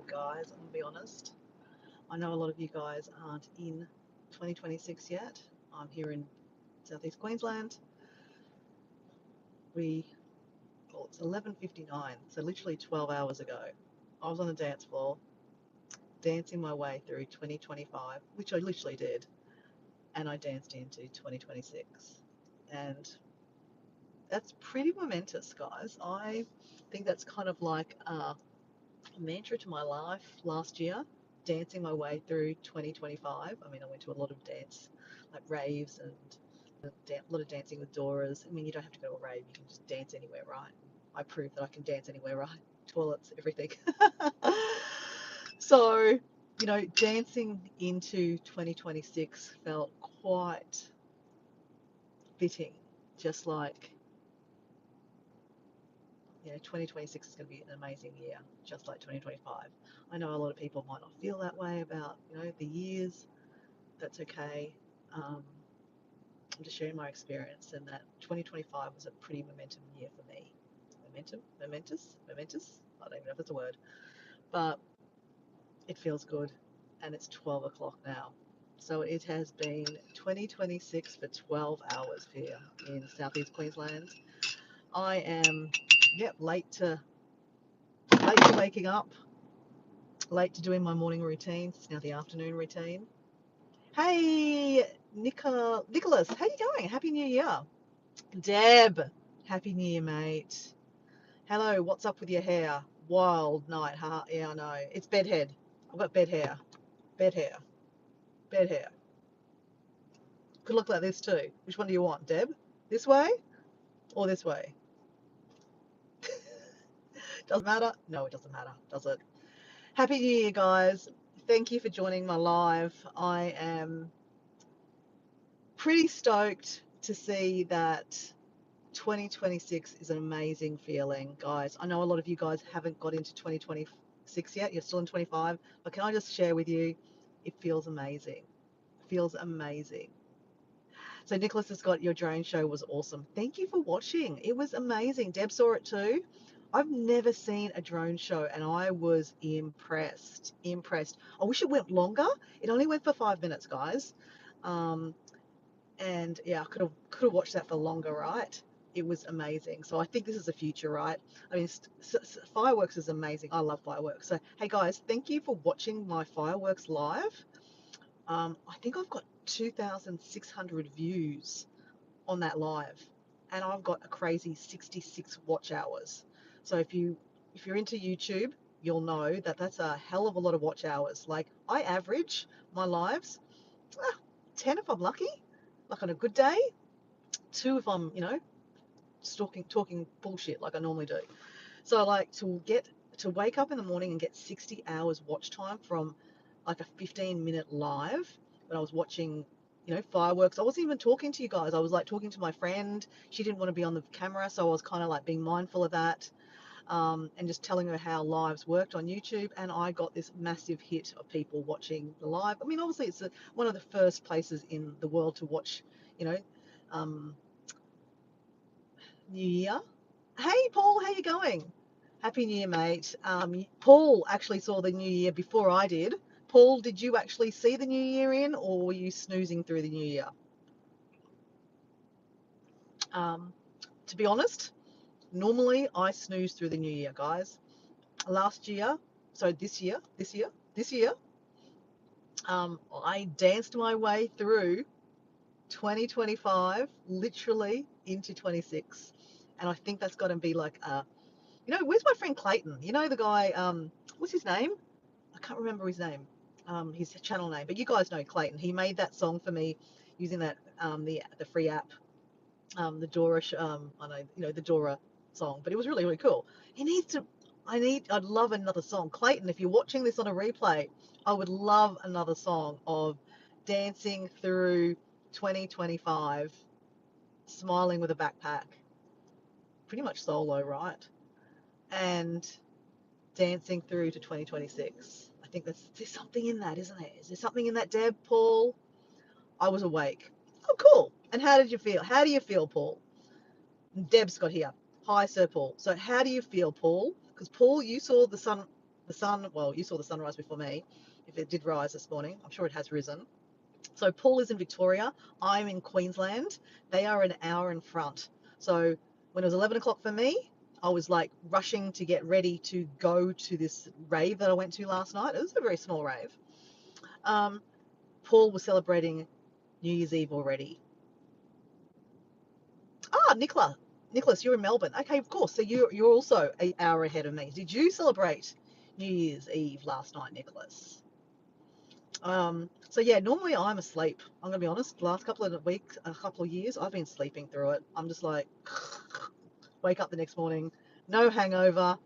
guys. I'm gonna be honest. I know a lot of you guys aren't in 2026 yet. I'm here in southeast Queensland. It's 11:59, so literally 12 hours ago. I was on the dance floor, dancing my way through 2025, which I literally did, and I danced into 2026, and that's pretty momentous, guys. I think that's kind of like a mantra to my life last year, dancing my way through 2025. I mean, I went to a lot of dance, like raves and a lot of dancing with Doras. I mean, you don't have to go to a rave, you can just dance anywhere, right? I proved that I can dance anywhere, right? Toilets, everything. So, dancing into 2026 felt quite fitting, just like 2026 is going to be an amazing year, just like 2025. I know a lot of people might not feel that way about, the years. That's okay. I'm just sharing my experience, and that 2025 was a pretty momentum year for me. Momentous. I don't even know if that's a word, but it feels good, and it's 12 o'clock now. So it has been 2026 for 12 hours here in southeast Queensland. I am, late to waking up, late to doing my morning routine. It's now the afternoon routine. Hey, Nicholas, how you going? Happy New Year. Deb, Happy New Year, mate. Hello, what's up with your hair? Wild night, huh? Yeah, I know. It's bedhead. I've got bed hair. Bed hair. Bed hair. Could look like this too. Which one do you want, Deb? This way or this way? Doesn't matter? No, it doesn't matter, does it? Happy New Year, guys. Thank you for joining my live. I am pretty stoked to see that 2026 is an amazing feeling, guys. I know a lot of you guys haven't got into 2026 yet. You're still in 25. But can I just share with you, it feels amazing. It feels amazing. So Nicholas has got your drone show was awesome. Thank you for watching. It was amazing. Deb saw it too. I've never seen a drone show and I was impressed. Impressed. I wish it went longer. It only went for 5 minutes, guys. And yeah, I could have watched that for longer, right? It was amazing. So I think this is the future, right? I mean, fireworks is amazing. I love fireworks. So hey guys, thank you for watching my fireworks live. I think I've got 2,600 views on that live, and I've got a crazy 66 watch hours. So if you're into YouTube, you'll know that that's a hell of a lot of watch hours. Like I average my lives 10 if I'm lucky, like on a good day, 2 if I'm talking bullshit like I normally do. So I like to wake up in the morning and get 60 hours watch time from like a 15-minute live when I was watching, fireworks. I wasn't even talking to you guys. I was like talking to my friend. She didn't want to be on the camera, so I was kind of like being mindful of that, and just telling her how lives worked on YouTube. And I got this massive hit of people watching the live. I mean, obviously it's one of the first places in the world to watch, you know, um, New Year. Hey, Paul, how you going? Happy New Year, mate. Paul actually saw the New Year before I did. Paul, did you actually see the New Year in, or were you snoozing through the New Year? Um, to be honest, normally I snooze through the New Year, guys. Last year, so this year, I danced my way through 2025, literally into 26, and I think that's got to be like where's my friend Clayton? You know the guy, what's his name? I can't remember his name, his channel name, but you guys know Clayton. He made that song for me using that the free app, the Dora, I know the Dora song, but it was really really cool. He needs to. I'd love another song, Clayton. If you're watching this on a replay, I would love another song of dancing through 2025, smiling with a backpack, pretty much solo, right? And dancing through to 2026. I think there's something in that, isn't there? Is there something in that, Deb, Paul? I was awake. Oh, cool. And how did you feel? How do you feel, Paul? Deb's got here. Hi, Sir Paul. So how do you feel, Paul? Because, Paul, you saw the sun. The sun, well, you saw the sunrise before me. If it did rise this morning, I'm sure it has risen. So Paul is in Victoria. I'm in Queensland. They are an hour in front. So when it was 11 o'clock for me, I was like rushing to get ready to go to this rave that I went to last night. It was a very small rave. Paul was celebrating New Year's Eve already. Ah, Nicholas, you're in Melbourne. Okay, of course. So you're also an hour ahead of me. Did you celebrate New Year's Eve last night, Nicholas? So yeah, normally I'm asleep. I'm gonna be honest. The last couple of weeks, a couple of years, I've been sleeping through it. I'm just like, wake up the next morning, no hangover.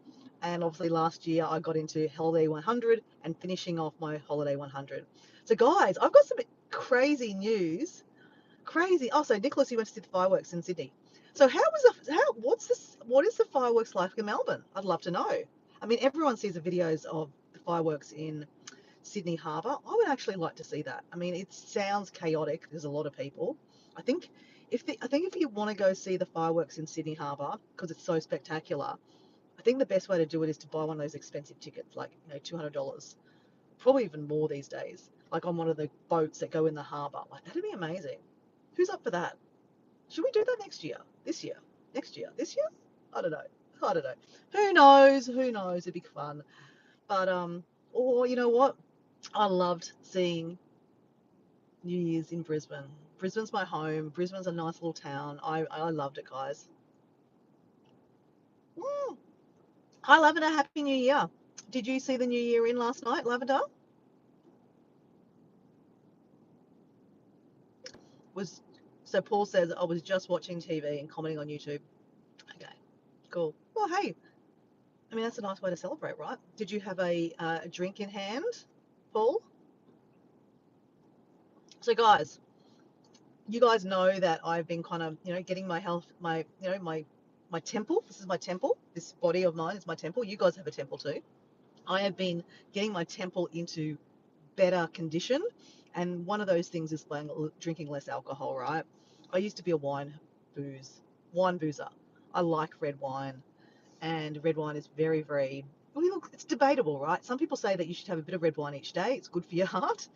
And obviously last year I got into Holiday 100 and finishing off my Holiday 100. So guys, I've got some crazy news. Crazy. Oh, so Nicholas, you went to see the fireworks in Sydney. So what is the fireworks like in Melbourne? I'd love to know. I mean, everyone sees the videos of the fireworks in Sydney Harbour. I would actually like to see that. I mean, it sounds chaotic. There's a lot of people. I think if you want to go see the fireworks in Sydney Harbour because it's so spectacular, I think the best way to do it is to buy one of those expensive tickets, like $200, probably even more these days, like on one of the boats that go in the harbour. Like that'd be amazing. Who's up for that? Should we do that next year? This year? Next year? This year? I don't know. I don't know. Who knows? Who knows? It'd be fun. But or you know what? I loved seeing New Year's in Brisbane. Brisbane's my home. Brisbane's a nice little town. I loved it, guys. Mm. Hi, Lavender. Happy New Year. Did you see the New Year in last night, Lavender? Was so Paul says I was just watching TV and commenting on YouTube. Okay, cool. Well, hey, I mean that's a nice way to celebrate, right? Did you have a drink in hand, Paul? So, guys, you guys know that I've been kind of, getting my health, my temple. This is my temple. This body of mine is my temple. You guys have a temple too. I have been getting my temple into better condition, and one of those things is by drinking less alcohol. Right? I used to be a wine boozer. I like red wine, and red wine is very, very. Well, look, it's debatable, right? Some people say that you should have a bit of red wine each day. It's good for your heart.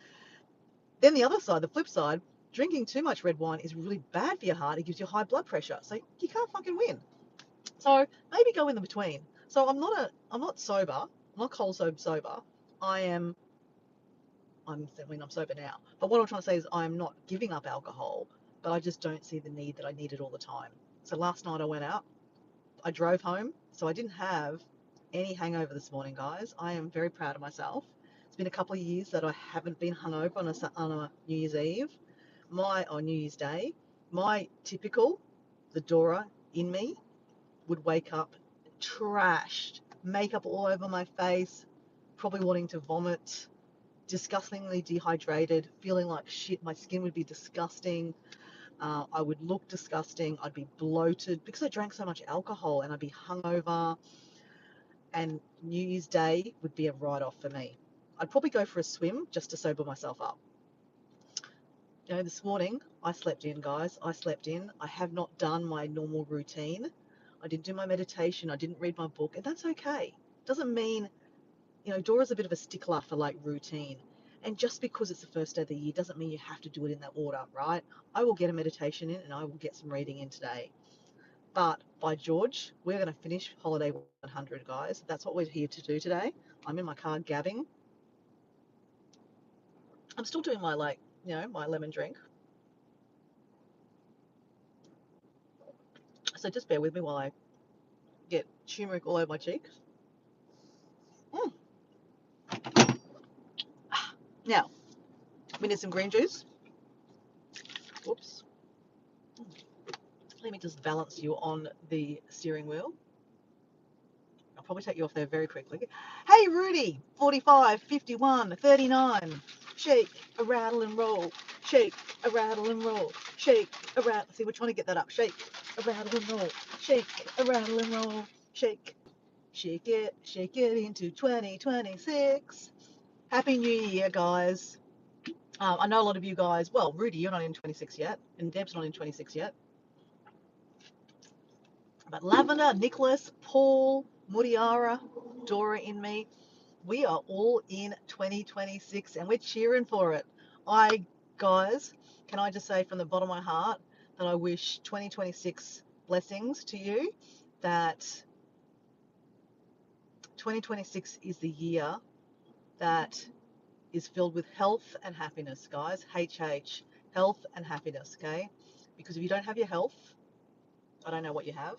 Then the other side, the flip side, drinking too much red wine is really bad for your heart. It gives you high blood pressure. So you can't fucking win. So maybe go in the between. So I'm not sober. I'm not cold sober. I am. I'm sober now. But what I'm trying to say is I'm not giving up alcohol, but I just don't see the need that I need it all the time. So last night I went out. I drove home, so I didn't have any hangover this morning, guys. I am very proud of myself. It's been a couple of years that I haven't been hungover on a New Year's Eve, or New Year's Day. My typical, the Dora in me, would wake up trashed, makeup all over my face, probably wanting to vomit, disgustingly dehydrated, feeling like shit. My skin would be disgusting. I would look disgusting. I'd be bloated because I drank so much alcohol, and I'd be hungover. And New Year's Day would be a write off for me. I'd probably go for a swim just to sober myself up. This morning I slept in, guys. I slept in. I have not done my normal routine. I didn't do my meditation. I didn't read my book, and that's okay. Doesn't mean, Dora's a bit of a stickler for like routine. And just because it's the first day of the year doesn't mean you have to do it in that order, right? I will get a meditation in and I will get some reading in today. But by George, we're going to finish Holiday 100, guys. That's what we're here to do today. I'm in my car gabbing. I'm still doing my, my lemon drink. So just bear with me while I get turmeric all over my cheeks. Mm. Now, we need some green juice. Whoops. Let me just balance you on the steering wheel. I'll probably take you off there very quickly. Hey, Rudy, 45, 51, 39. Shake, a rattle and roll. Shake, a rattle and roll. Shake, a rattle. See, we're trying to get that up. Shake, a rattle and roll. Shake, a rattle and roll. Shake, shake it into 2026. Happy New Year, guys. I know a lot of you guys, well, Rudy, you're not in 26 yet, and Deb's not in 26 yet. But Lavender, Nicholas, Paul, Muriara, Dora in me, We are all in 2026 and we're cheering for it. Guys, can I just say from the bottom of my heart that I wish 2026 blessings to you, that 2026 is the year that is filled with health and happiness, guys. HH, health and happiness, okay? Because if you don't have your health, I don't know what you have.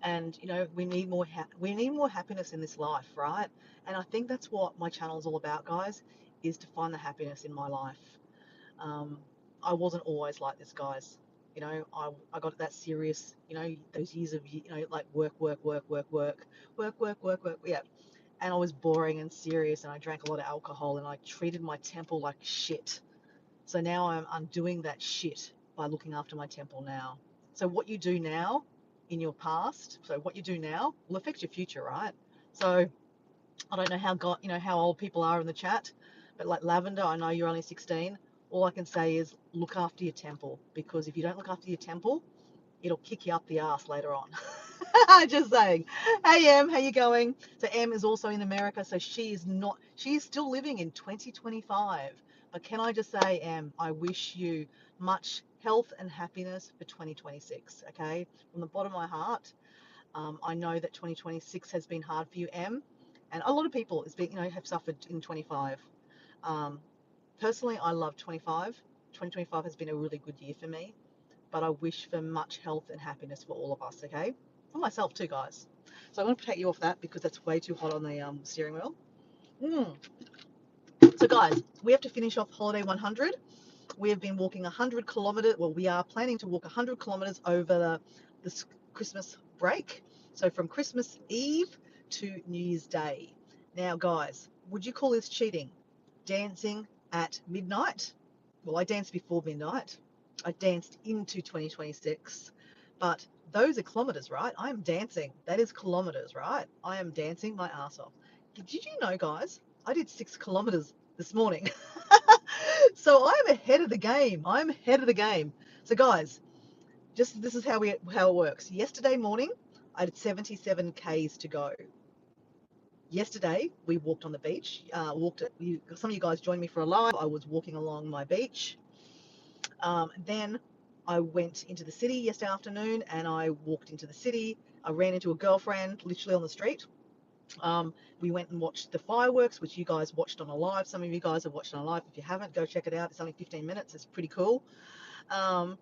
And you know, we need more happiness in this life, right? And I think that's what my channel is all about, guys, is to find the happiness in my life. um, I wasn't always like this, guys. You know, I got that serious, you know, those years of, you know, like work, yeah. And I was boring and serious, and I drank a lot of alcohol, and I treated my temple like shit. So now I'm undoing that shit by looking after my temple now. So what you do now in your past, so what you do now will affect your future, right? So I don't know how old people are in the chat, but like Lavender, I know you're only 16. All I can say is look after your temple, because if you don't look after your temple, it'll kick you up the ass later on. Just saying. Hey Em, how you going? So Em is also in America, so she is still living in 2025. But can I just say, Em, I wish you much health and happiness for 2026. Okay, from the bottom of my heart. I know that 2026 has been hard for you, Em, and a lot of people have suffered in 25. Um, Personally, I love 25. 2025 has been a really good year for me, but I wish for much health and happiness for all of us, okay? For myself too, guys. So I'm going to take you off that because that's way too hot on the steering wheel. Mm. So, guys, we have to finish off Holiday 100. We have been walking 100 kilometers. Well, we are planning to walk 100 kilometers over the Christmas break. So, from Christmas Eve to New Year's Day. Now, guys, would you call this cheating? Dancing at midnight? Well, I danced before midnight. I danced into 2026. But those are kilometers, right? I am dancing. That is kilometers, right? I am dancing my ass off. Did you know, guys? I did 6 kilometers this morning. So I'm ahead of the game. I'm ahead of the game. So, guys, just this is how it works. Yesterday morning, I had 77 k's to go. Yesterday, we walked on the beach. Some of you guys joined me for a live. I was walking along my beach. Then I went into the city yesterday afternoon, and I walked into the city. I ran into a girlfriend literally on the street. We went and watched the fireworks, which you guys watched on a live. Some of you guys have watched on a live. If you haven't, go check it out. It's only 15 minutes. It's pretty cool. And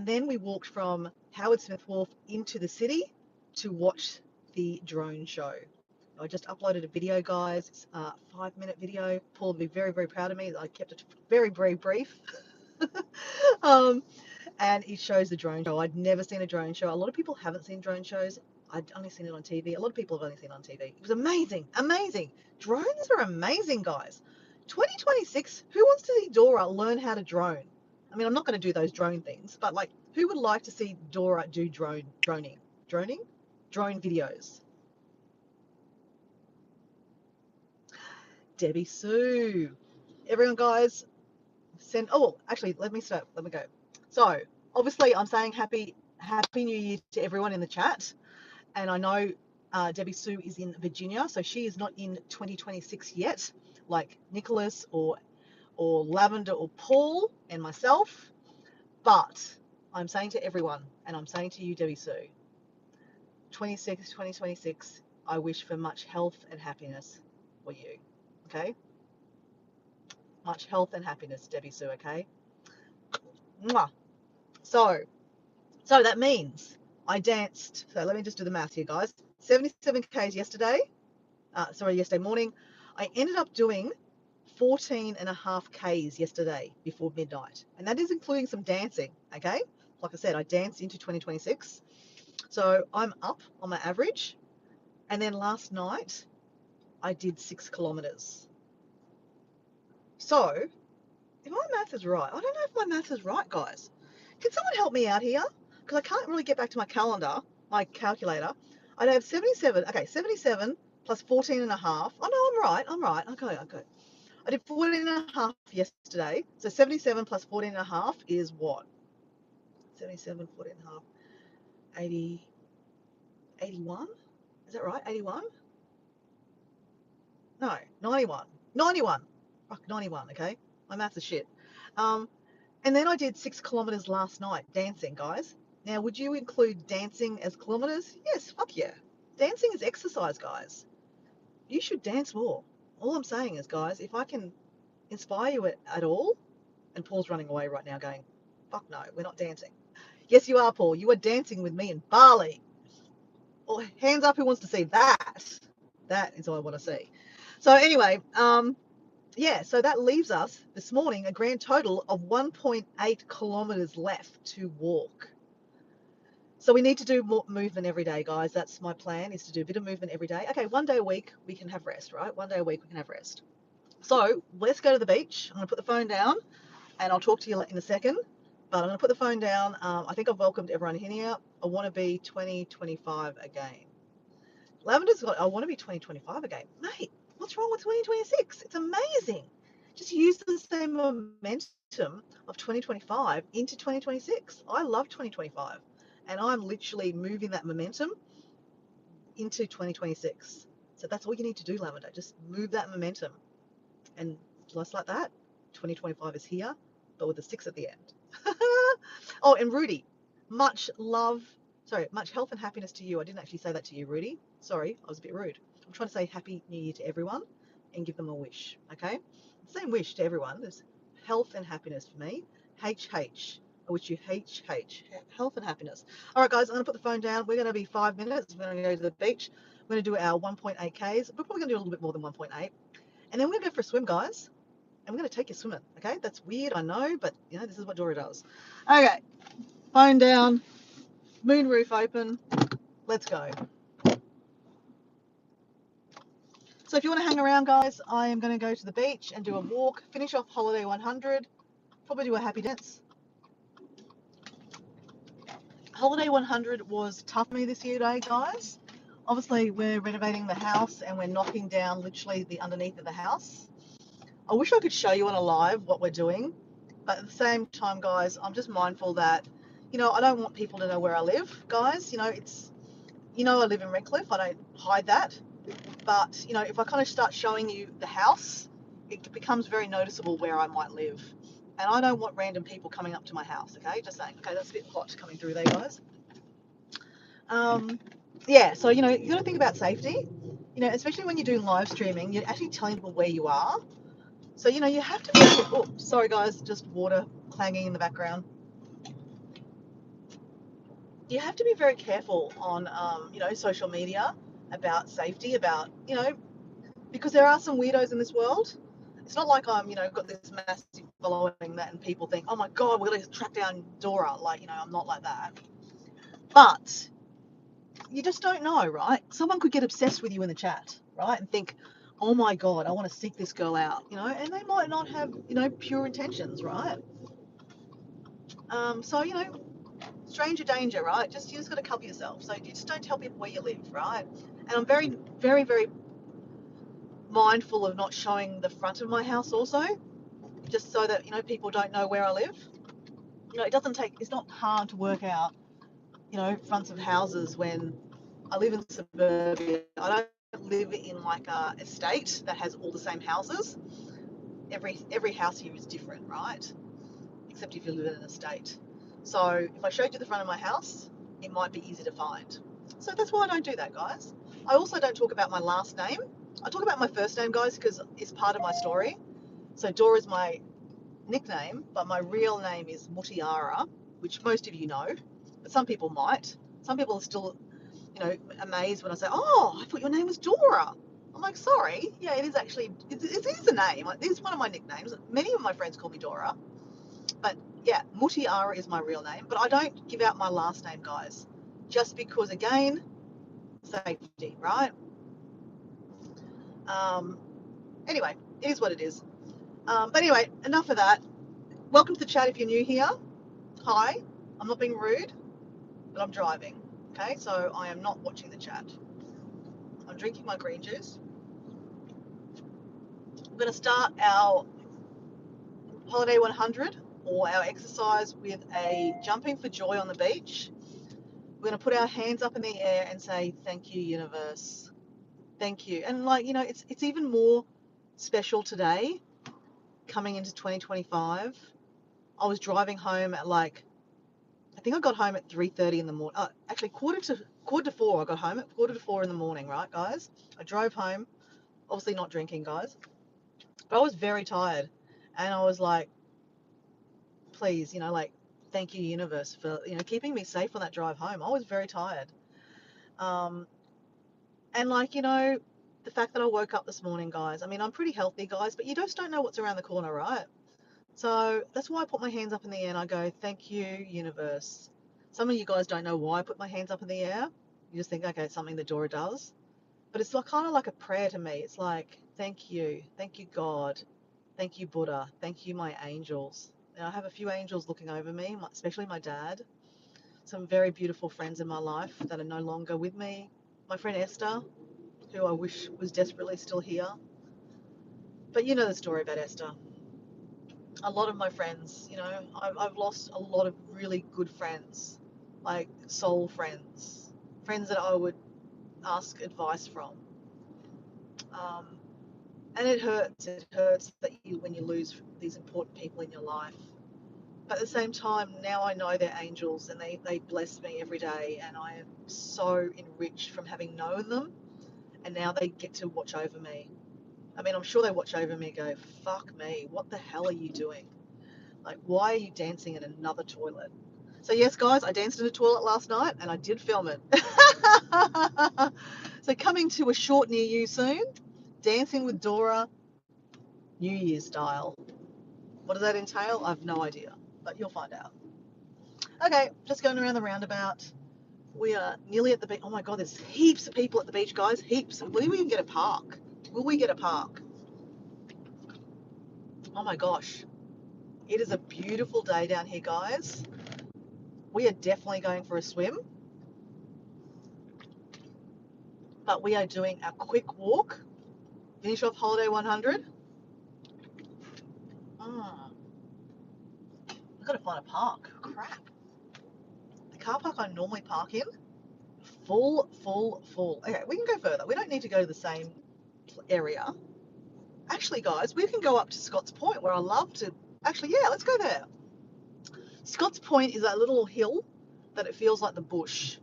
then we walked from Howard Smith Wharf into the city to watch the drone show. I just uploaded a video, guys. It's a 5-minute video. Paul will be very, very proud of me. I kept it very, very brief. And it shows the drone show. I'd never seen a drone show. A lot of people haven't seen drone shows. I'd only seen it on TV. A lot of people have only seen it on TV. It was amazing, amazing. Drones are amazing, guys. 2026, who wants to see Dora learn how to drone? I mean, I'm not going to do those drone things, but like, who would like to see Dora do drone videos? Debbie Sue. Everyone, guys, actually, let me go. So, obviously, I'm saying happy New Year to everyone in the chat. And I know Debbie Sue is in Virginia, so she is not in 2026 yet, like Nicholas or Lavender or Paul and myself. But I'm saying to everyone, and I'm saying to you, Debbie Sue, 2026, I wish for much health and happiness for you. Okay? Much health and happiness, Debbie Sue, okay? Mwah. So that means I danced. So let me just do the math here, guys. 77 Ks yesterday. Yesterday morning. I ended up doing 14.5 Ks yesterday before midnight. And that is including some dancing, okay? Like I said, I danced into 2026. So I'm up on my average. And then last night, I did 6 kilometers. So, if my math is right, I don't know if my math is right, guys. Can someone help me out here? Because I can't really get back to my calendar, my calculator. I'd have 77. Okay, 77 plus 14.5. Oh, no, I'm right. Okay. I did 14.5 yesterday. So 77 plus 14.5 is what? 77, 14.5, 80, 81? Is that right? 81? No, 91. 91. Fuck, 91, okay? My maths is shit. Um, and then I did 6 kilometers last night, dancing, guys. Now, would you include dancing as kilometers? Yes, fuck yeah. Dancing is exercise, guys. You should dance more. All I'm saying is, guys, if I can inspire you at all, and Paul's running away right now going, fuck no, we're not dancing. Yes, you are, Paul. You are dancing with me in Bali. Or hands up who wants to see that. That is what I want to see. So anyway, yeah, so that leaves us this morning a grand total of 1.8 kilometers left to walk. So we need to do more movement every day, guys. That's my plan, is to do a bit of movement every day. Okay, one day a week we can have rest, right? One day a week we can have rest. So let's go to the beach. I'm going to put the phone down and I'll talk to you in a second. But I'm going to put the phone down. I think I've welcomed everyone here. I want to be 2025 again. Lavender's got, I want to be 2025 again. Mate, what's wrong with 2026? It's amazing. Just use the same momentum of 2025 into 2026. I love 2025. And I'm literally moving that momentum into 2026. So that's all you need to do, Lavender. Just move that momentum. And just like that, 2025 is here, but with a 6 at the end. Oh, and Rudy, much health and happiness to you. I didn't actually say that to you, Rudy. Sorry, I was a bit rude. I'm trying to say Happy New Year to everyone and give them a wish, okay? Same wish to everyone. There's health and happiness for me. HH. I wish you HH. Health and happiness. All right, guys, I'm going to put the phone down. We're going to be 5 minutes. We're going to go to the beach. We're going to do our 1.8 Ks. We're probably going to do a little bit more than 1.8. And then we're going to go for a swim, guys. And we're going to take you swimming, okay? That's weird, I know, but, you know, this is what Dora does. Okay, phone down, moonroof open. Let's go. So if you want to hang around, guys, I am going to go to the beach and do a walk, finish off Holiday 100, probably do a happy dance. Holiday 100 was tough for me this year today, guys. Obviously, we're renovating the house and we're knocking down literally the underneath of the house. I wish I could show you on a live what we're doing, but at the same time, guys, I'm just mindful that, you know, I don't want people to know where I live, guys. You know, I live in Redcliffe. I don't hide that. But, you know, if I kind of start showing you the house, it becomes very noticeable where I might live. And I don't want random people coming up to my house, okay? Just saying. Okay, that's a bit hot coming through there, guys. Yeah, so, you know, you got to think about safety. You know, especially when you're doing live streaming, you're actually telling people where you are. So, you know, you have to be, oh, sorry guys, just water clanging in the background. You have to be very careful on, you know, social media about safety, about, you know, because there are some weirdos in this world. It's not like I'm, you know, got this massive following that and people think, oh my God, we're going to track down Dora. Like, you know, I'm not like that. But you just don't know, right? Someone could get obsessed with you in the chat, right? And think, oh my God, I want to seek this girl out, you know, and they might not have, you know, pure intentions, right? So, you know, stranger danger, right? You just got to cover yourself. So you just don't tell people where you live, right? And I'm very, very, very mindful of not showing the front of my house also, just so that, you know, people don't know where I live. You know, it's not hard to work out, you know, fronts of houses when I live in suburbia. I don't live in like a estate that has all the same houses. Every house here is different, right? Except if you live in an estate. So if I showed you the front of my house, it might be easy to find. So that's why I don't do that, guys. I also don't talk about my last name. I talk about my first name, guys, because it's part of my story. So Dora is my nickname, but my real name is Mutiara, which most of you know, but some people might. Some people are still, you know, amazed when I say, oh, I thought your name was Dora. I'm like, sorry. Yeah, it is actually, it is a name. It's one of my nicknames. Many of my friends call me Dora. But yeah, Mutiara is my real name. But I don't give out my last name, guys. Just because, again, safety, right? Anyway, it is what it is. But anyway, enough of that. Welcome to the chat if you're new here. Hi, I'm not being rude, but I'm driving. Okay, so I am not watching the chat. I'm drinking my green juice. We're going to start our Holiday 100 or our exercise with a jumping for joy on the beach. We're going to put our hands up in the air and say, thank you, universe. Thank you. And like, you know, it's even more special today, coming into 2025. I was driving home at like, I think I got home at 3:30 in the morning. Actually, quarter to four. I got home at quarter to four in the morning, right, guys? I drove home, obviously not drinking, guys, but I was very tired, and I was like, please, you know, like, thank you, universe, for keeping me safe on that drive home. I was very tired, um, and like, the fact that I woke up this morning, guys. I mean, I'm pretty healthy, guys, but you just don't know what's around the corner, right? So that's why I put my hands up in the air and I go, thank you, universe. Some of you guys don't know why I put my hands up in the air. You just think, okay, it's something that Dora does. But it's like, kind of like a prayer to me. It's like, thank you. Thank you, God. Thank you, Buddha. Thank you, my angels. Now, I have a few angels looking over me, especially my dad. Some very beautiful friends in my life that are no longer with me. My friend Esther, who I wish was desperately still here. But you know the story about Esther. A lot of my friends, I've lost a lot of really good friends, like soul friends, friends that I would ask advice from. Um, and it hurts. It hurts that when you lose these important people in your life. But at the same time, now I know they're angels and they bless me every day. And I am so enriched from having known them. And now they get to watch over me. I mean, I'm sure they watch over me and go, fuck me, what the hell are you doing? Like, why are you dancing in another toilet? So yes, guys, I danced in a toilet last night and I did film it. So coming to a short near you soon, Dancing with Dora, New Year's style. What does that entail? I have no idea, but you'll find out. Okay, just going around the roundabout. We are nearly at the beach. Oh my God, there's heaps of people at the beach, guys. Heaps. Will we even get a park? Will we get a park? Oh my gosh. It is a beautiful day down here, guys. We are definitely going for a swim, but we are doing a quick walk. Finish off Holiday 100. I've got to find a park. Crap. The car park I normally park in, full, full, full. Okay, we can go further. We don't need to go to the same area. Actually, guys, we can go up to Scotts Point where I love to. Actually, yeah, let's go there. Scotts Point is that little hill that it feels like the bush.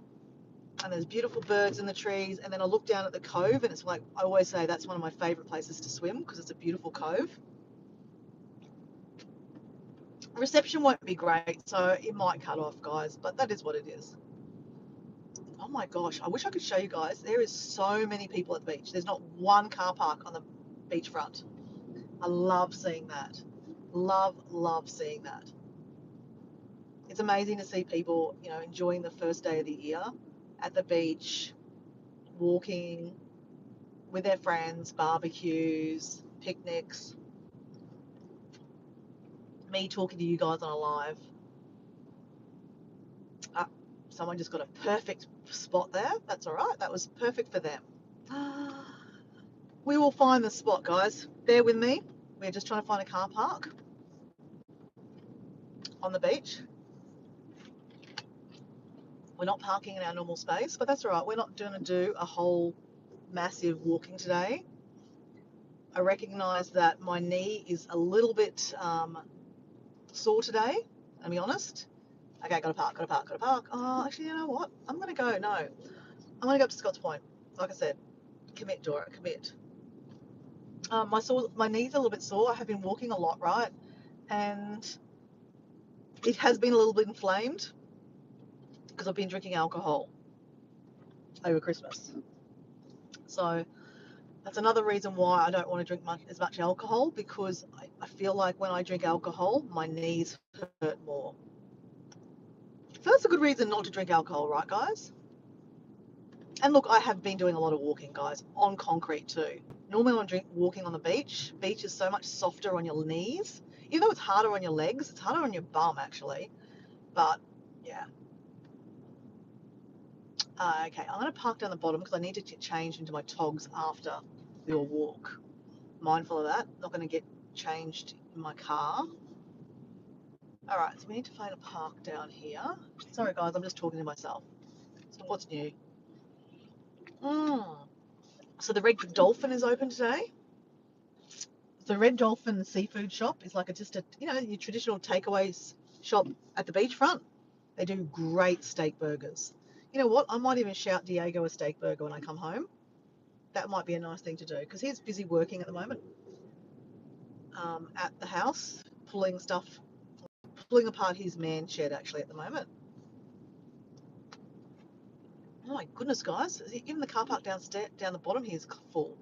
And there's beautiful birds in the trees. And then I look down at the cove, and it's like, I always say that's one of my favourite places to swim because it's a beautiful cove. Reception won't be great, so it might cut off, guys, but that is what it is. Oh my gosh, I wish I could show you guys. There is so many people at the beach. There's not one car park on the beachfront. I love seeing that. Love seeing that. It's amazing to see people, enjoying the first day of the year at the beach, walking with their friends, barbecues, picnics, me talking to you guys on a live. Ah, someone just got a perfect spot there. That's all right. That was perfect for them. We will find the spot, guys. Bear with me. We're just trying to find a car park on the beach. We're not parking in our normal space, but that's all right. We're not going to do a whole massive walking today. I recognise that my knee is a little bit sore today, I'll be honest. Okay, got to park. Oh, actually, you know what? I'm going to go. No, I'm going to go up to Scotts Point. Like I said, commit, Dora, commit. My knee's a little bit sore. I have been walking a lot, right? And it has been a little bit inflamed because I've been drinking alcohol over Christmas. So that's another reason why I don't want to drink as much alcohol, because I feel like when I drink alcohol, my knees hurt more. So that's a good reason not to drink alcohol, right, guys? And look, I have been doing a lot of walking, guys, on concrete too. Normally when I'm walking on the beach is so much softer on your knees. Even though it's harder on your legs, it's harder on your bum, actually. But, yeah. Okay, I'm going to park down the bottom because I need to change into my togs after your walk. Mindful of that. Not going to get changed in my car. All right, so we need to find a park down here. Sorry, guys, I'm just talking to myself. So what's new? So the Red Dolphin is open today. The Red Dolphin seafood shop is like just a your traditional takeaways shop at the beachfront. They do great steak burgers. You know what? I might even shout Diego a steak burger when I come home. That might be a nice thing to do because he's busy working at the moment at the house, pulling apart his man shed actually at the moment. Oh my goodness, guys! Even the car park down the bottom here is full.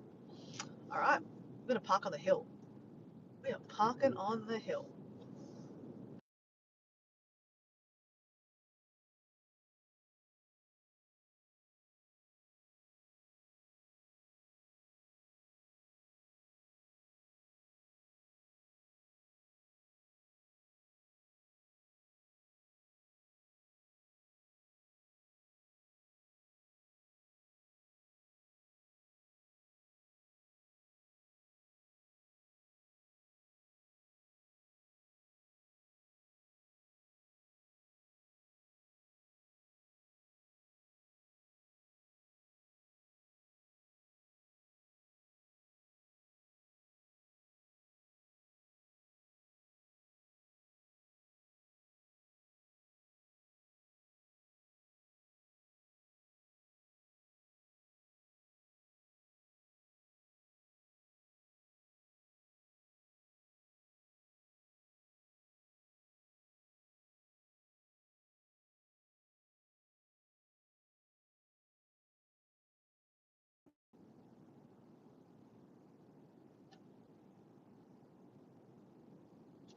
All right, we're gonna park on the hill. We are parking on the hill.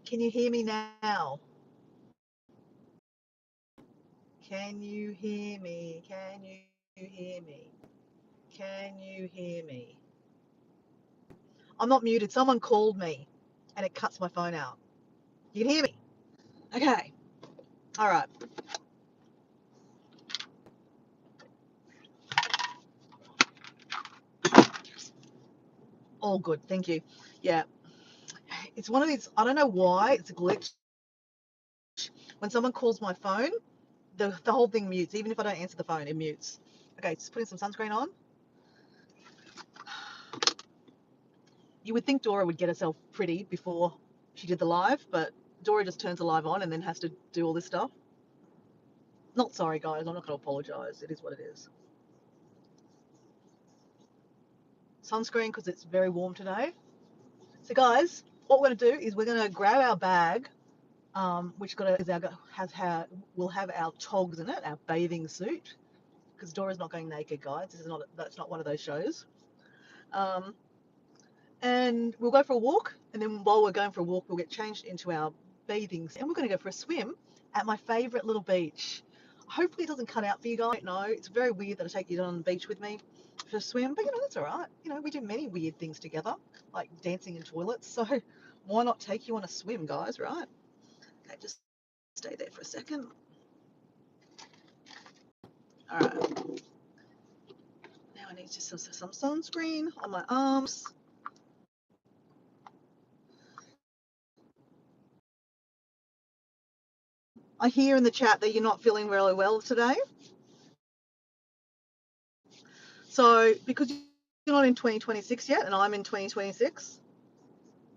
Can you hear me now? Can you hear me? Can you hear me? Can you hear me? I'm not muted. Someone called me and it cuts my phone out. You can hear me? Okay. All right. All good. Thank you. Yeah. It's one of these, I don't know why, it's a glitch. When someone calls my phone, the whole thing mutes. Even if I don't answer the phone, it mutes. Okay, just putting some sunscreen on. You would think Dora would get herself pretty before she did the live, but Dora just turns the live on and then has to do all this stuff. Not sorry, guys. I'm not going to apologize. It is what it is. Sunscreen because it's very warm today. So, guys, what we're going to do is we're going to grab our bag, which will have our togs in it, our bathing suit, because Dora's not going naked, guys. That's not one of those shows. And we'll go for a walk, and then while we're going for a walk, we'll get changed into our bathing suit, and we're going to go for a swim at my favourite little beach. Hopefully, it doesn't cut out for you guys. No, it's very weird that I take you on the beach with me for a swim, but that's all right. We do many weird things together, like dancing in toilets. So why not take you on a swim, guys? Right? Okay, just stay there for a second. All right. Now I need just some sunscreen on my arms. I hear in the chat that you're not feeling really well today. So because you're not in 2026 yet, and I'm in 2026,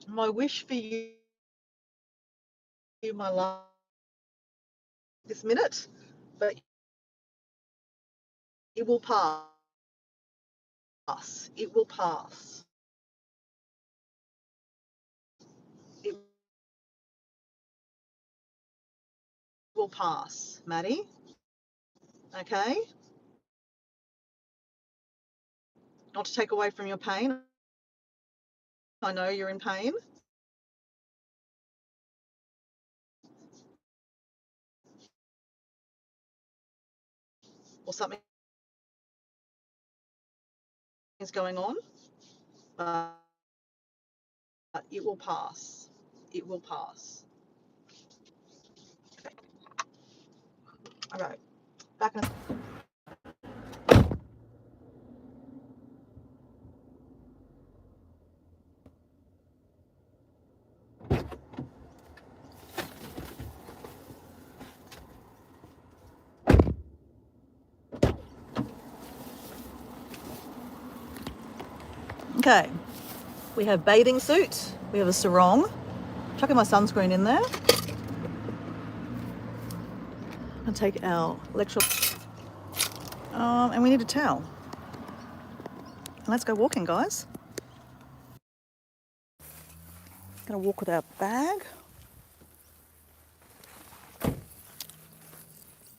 my wish for you, my love, this minute, but it will pass. It will pass. It will pass, Maddie. Okay? Not to take away from your pain. I know you're in pain. Or something is going on. But it will pass. It will pass. Okay. All right. Back in a Okay, we have bathing suit, we have a sarong, chucking my sunscreen in there. And take our electrolyte, and we need a towel. And let's go walking, guys. Gonna walk with our bag.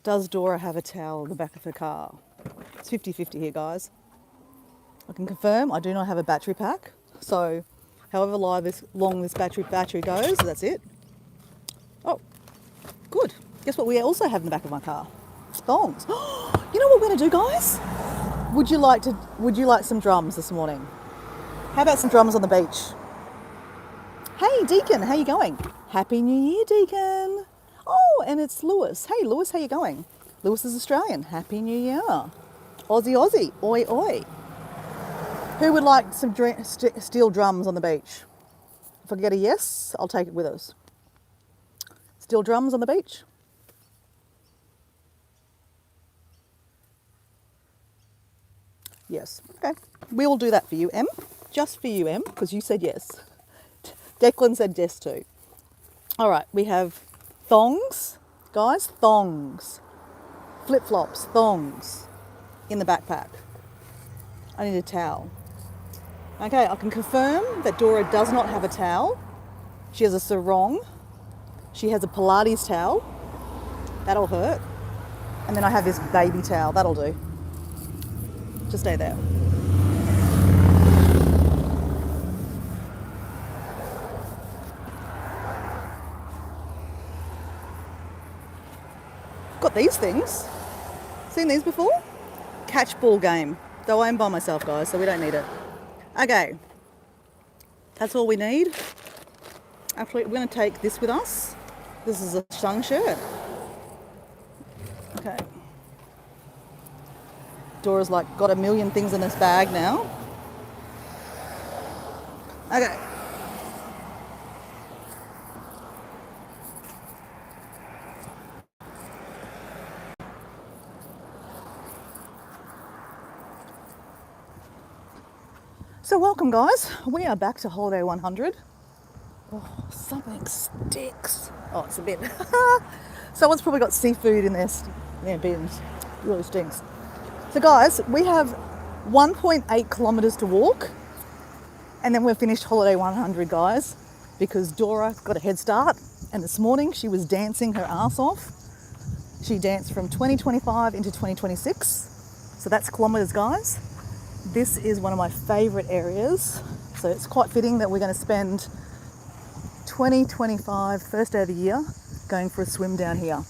Does Dora have a towel in the back of her car? It's 50-50 here, guys. I can confirm I do not have a battery pack. So however long this battery goes, that's it. Oh, good. Guess what we also have in the back of my car? Thongs. You know what we're gonna do, guys? Would you like some drums this morning? How about some drums on the beach? Hey Deacon, how you going? Happy New Year, Deacon. Oh, and it's Lewis. Hey Lewis, how you going? Lewis is Australian. Happy New Year. Aussie, Aussie. Oi, oi. Who would like some steel drums on the beach? If I get a yes, I'll take it with us. Steel drums on the beach? Yes. Okay. We'll do that for you, Em. Just for you, Em, because you said yes. Declan said yes too. All right, we have thongs, guys, thongs. Flip-flops, thongs in the backpack. I need a towel. Okay, I can confirm that Dora does not have a towel. She has a sarong. She has a Pilates towel. That'll hurt. And then I have this baby towel. That'll do. Just stay there. Got these things. Seen these before? Catch ball game. Though I'm by myself, guys, so we don't need it. Okay. That's all we need. Actually, we're going to take this with us. This is a sun shirt. Okay. Dora's like got a million things in this bag now. Okay. So welcome, guys. We are back to Holiday 100. Oh, something sticks. Oh, it's a bit. Someone's probably got seafood in their bins. It really stinks. So guys, we have 1.8 kilometres to walk, and then we're finished Holiday 100, guys, because Dora got a head start, and this morning she was dancing her ass off. She danced from 2025 into 2026. So that's kilometres, guys. This is one of my favourite areas. So it's quite fitting that we're going to spend 2025, first day of the year, going for a swim down here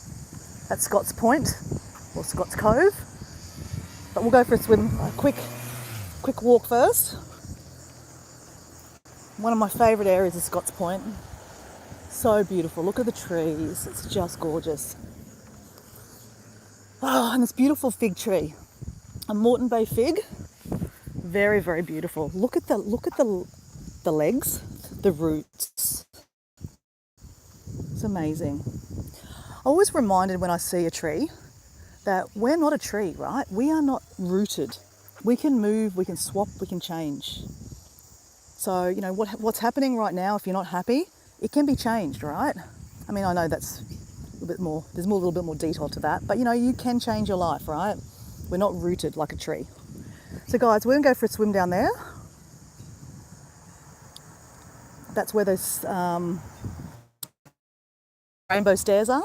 at Scott's Point or Scott's Cove. But we'll go for a quick walk first. One of my favourite areas is Scott's Point. So beautiful. Look at the trees. It's just gorgeous. Oh, and this beautiful fig tree, a Moreton Bay fig. Very, very beautiful. Look at the legs, the roots. It's amazing. I'm always reminded when I see a tree that we're not a tree, right? We are not rooted. We can move, we can swap, we can change. So, you know, what's happening right now, if you're not happy, it can be changed, right? I mean, I know that's a little bit more, there's a little bit more detail to that, but you know, you can change your life, right? We're not rooted like a tree. So guys, we're gonna go for a swim down there. That's where those rainbow stairs are.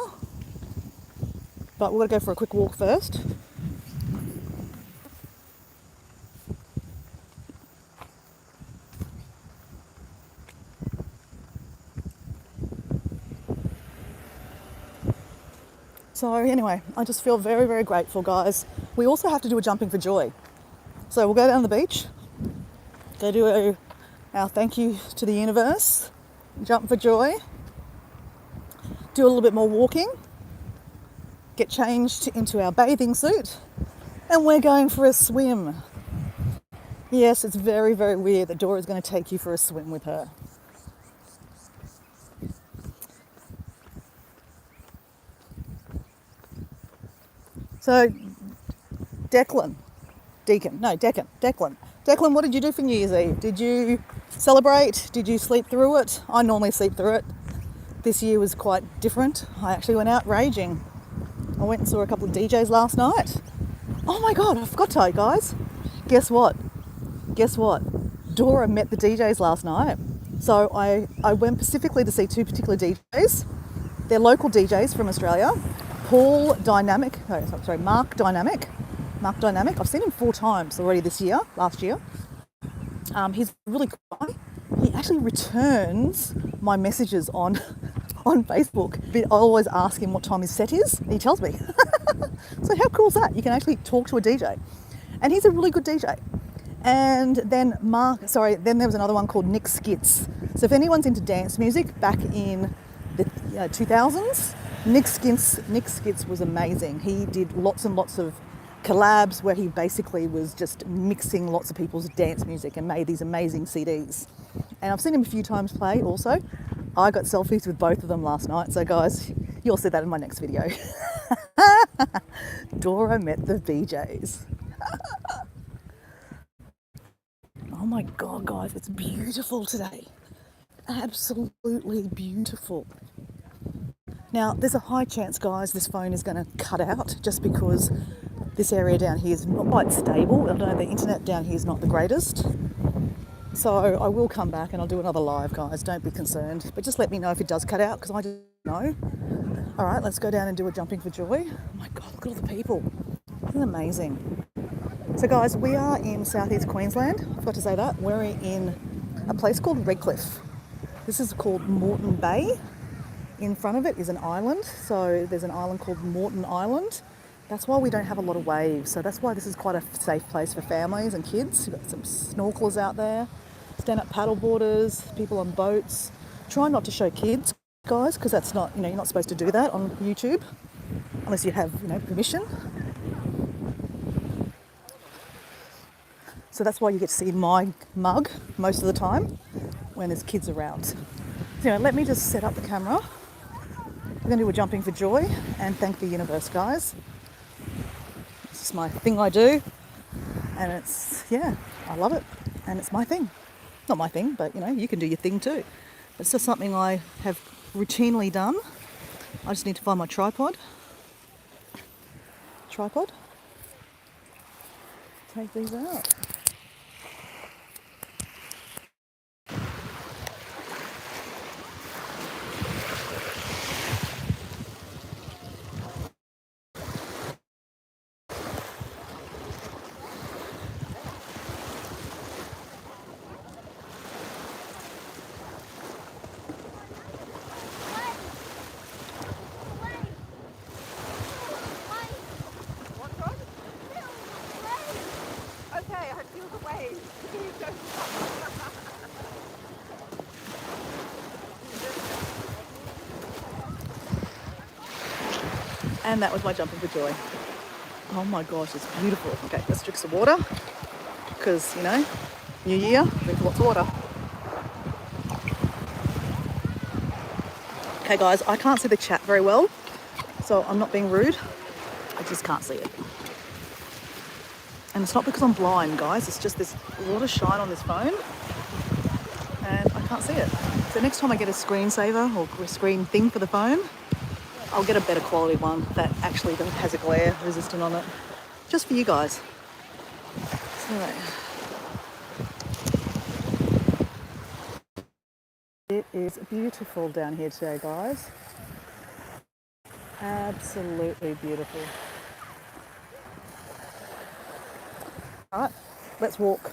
But we're gonna go for a quick walk first. So anyway, I just feel very, very grateful, guys. We also have to do a jumping for joy. So we'll go down the beach, go do our thank you to the universe, jump for joy, do a little bit more walking, get changed into our bathing suit, and we're going for a swim. Yes, it's very, very weird that Dora's going to take you for a swim with her. So, Declan, Declan, what did you do for New Year's Eve? Did you celebrate? Did you sleep through it? I normally sleep through it. This year was quite different. I actually went out raging. I went and saw a couple of DJs last night. Oh my God, I forgot to tell you guys. Guess what? Dora met the DJs last night. So I went specifically to see two particular DJs. They're local DJs from Australia. Mark Dynamic. I've seen him 4 times already last year. He's really cool guy. He actually returns my messages on Facebook. But I always ask him what time his set is, and he tells me. So how cool is that? You can actually talk to a DJ. And he's a really good DJ. And then then there was another one called Nick Skits. So if anyone's into dance music back in the 2000s, Nick Skits was amazing. He did lots and lots of collabs where he basically was just mixing lots of people's dance music and made these amazing CDs. And I've seen him a few times play also. I got selfies with both of them last night. So guys, you'll see that in my next video. Dora met the DJs. Oh my God, guys, it's beautiful today. Absolutely beautiful. Now, there's a high chance, guys, this phone is going to cut out just because this area down here is not quite stable. I don't know, the internet down here is not the greatest. So I will come back and I'll do another live, guys. Don't be concerned. But just let me know if it does cut out because I don't know. All right, let's go down and do a jumping for joy. Oh my God, look at all the people. Isn't it amazing? So guys, we are in southeast Queensland. I forgot to say that. We're in a place called Redcliffe. This is called Moreton Bay. In front of it is an island. So there's an island called Moreton Island. That's why we don't have a lot of waves. So that's why this is quite a safe place for families and kids. You've got some snorkelers out there, stand-up paddle boarders, people on boats. Try not to show kids, guys, because that's not, you're not supposed to do that on YouTube unless you have, permission. So that's why you get to see my mug most of the time when there's kids around. So let me just set up the camera. We're going to do a jumping for joy and thank the universe, guys. This is my thing I do, and I love it, and it's my thing. Not my thing, but you can do your thing too. It's just something I have routinely done. I just need to find my tripod. Take these out. And that was my jumping for joy. Oh my gosh, it's beautiful. Okay, let's drink some water because, New Year, drink lots of water. Okay guys, I can't see the chat very well, so I'm not being rude. I just can't see it. And it's not because I'm blind, guys. It's just there's a lot of shine on this phone and I can't see it. So next time I get a screensaver or a screen thing for the phone, I'll get a better quality one that actually has a glare resistant on it. Just for you guys. So, it is beautiful down here today, guys. Absolutely beautiful. All right, let's walk.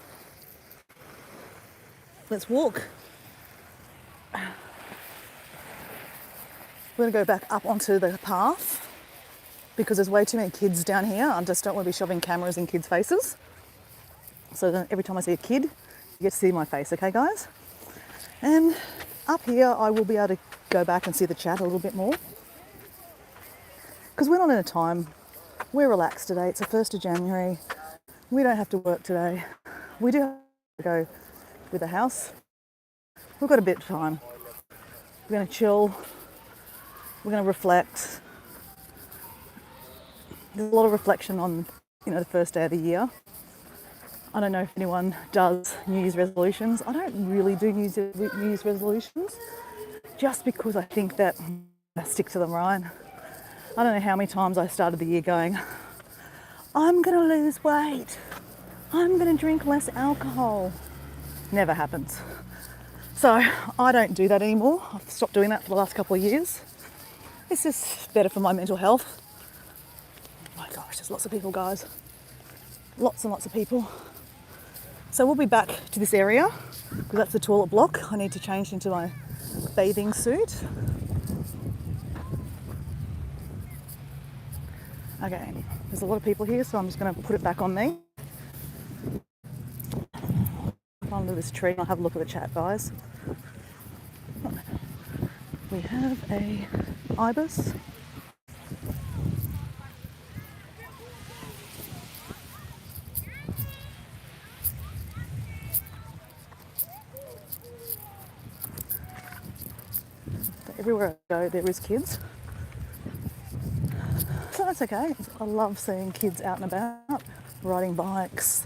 We're going to go back up onto the path because there's way too many kids down here. I just don't want to be shoving cameras in kids' faces. So then every time I see a kid, you get to see my face, okay guys? And up here, I will be able to go back and see the chat a little bit more. Because we're not in a time, we're relaxed today. It's the 1st of January. We don't have to work today. We do have to go with the house. We've got a bit of time. We're going to chill. We're going to reflect. There's a lot of reflection on, the first day of the year. I don't know if anyone does New Year's resolutions. I don't really do New Year's resolutions just because I think that I stick to them, right? I don't know how many times I started the year going, I'm going to lose weight. I'm going to drink less alcohol. Never happens. So I don't do that anymore. I've stopped doing that for the last couple of years. It's just better for my mental health. Oh my gosh, there's lots of people, guys. Lots and lots of people. So we'll be back to this area because that's the toilet block. I need to change into my bathing suit. Okay, there's a lot of people here, so I'm just going to put it back on me. Under this tree and I'll have a look at the chat, guys. We have a ibis. Everywhere I go, there is kids. So that's okay. I love seeing kids out and about, riding bikes,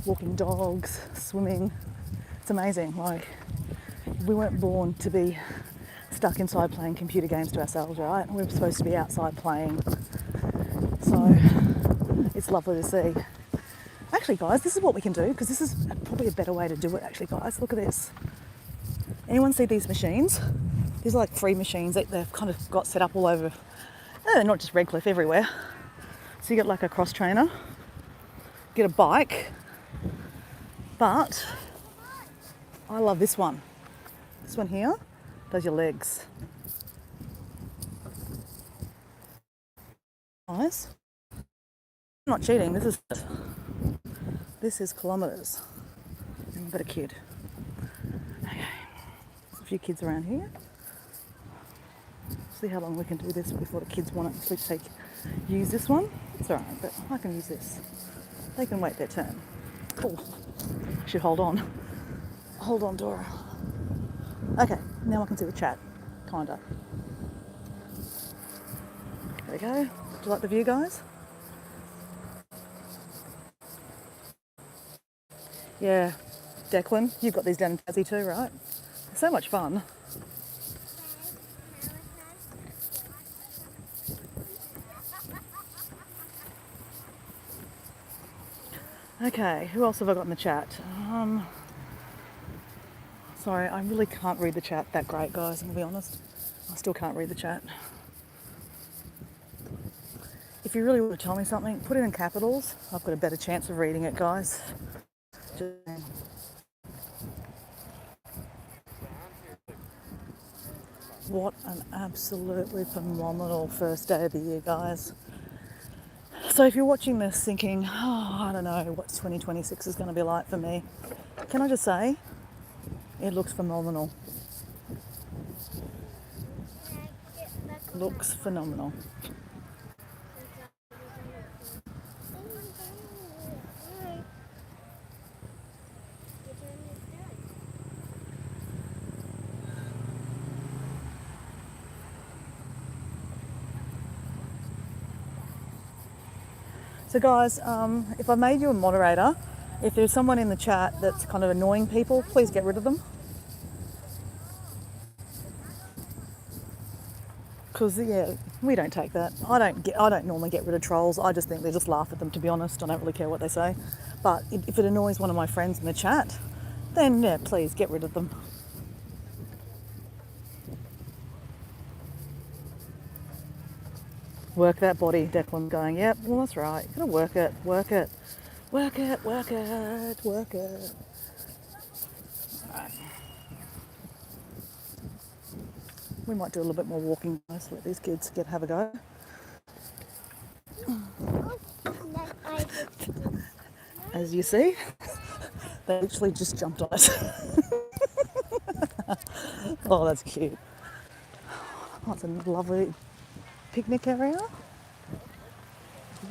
walking dogs, swimming. It's amazing. Like, we weren't born to be stuck inside playing computer games to ourselves, right? We're supposed to be outside playing. So it's lovely to see. Actually, guys, this is what we can do, because this is probably a better way to do it, actually, guys. Look at this. Anyone see these machines? These are like free machines that they've kind of got set up all over. Not just Redcliffe, everywhere. So you get like a cross trainer, get a bike, but I love this one. This one here does your legs. Nice. I'm not cheating, this is kilometres. I've got a kid. Okay. There's a few kids around here. See how long we can do this before the kids want to actually use this one. It's alright, but I can use this. They can wait their turn. Oh, I should hold on. Hold on, Dora. Okay, now I can see the chat. Kinda. There we go. Do you like the view, guys? Yeah, Declan, you've got these down in Tassie too, right? They're so much fun. Okay, who else have I got in the chat? Sorry, I really can't read the chat that great, guys, I'm going to be honest. I still can't read the chat. If you really want to tell me something, put it in capitals. I've got a better chance of reading it, guys. What an absolutely phenomenal first day of the year, guys. So if you're watching this thinking, oh, I don't know what 2026 is going to be like for me, can I just say, it looks phenomenal. Looks phenomenal. So guys, if I made you a moderator, if there's someone in the chat that's kind of annoying people, please get rid of them. Because yeah, we don't take that. I don't normally get rid of trolls. I just think they just laugh at them, to be honest. I don't really care what they say. But if it annoys one of my friends in the chat, then yeah, please get rid of them. Work that body, Declan going, yep, well that's right. You gotta work it, work it, work it, work it, work it. Alright. We might do a little bit more walking, guys, let these kids have a go. As you see, they literally just jumped on it. Oh, that's cute. Oh, it's a lovely picnic area.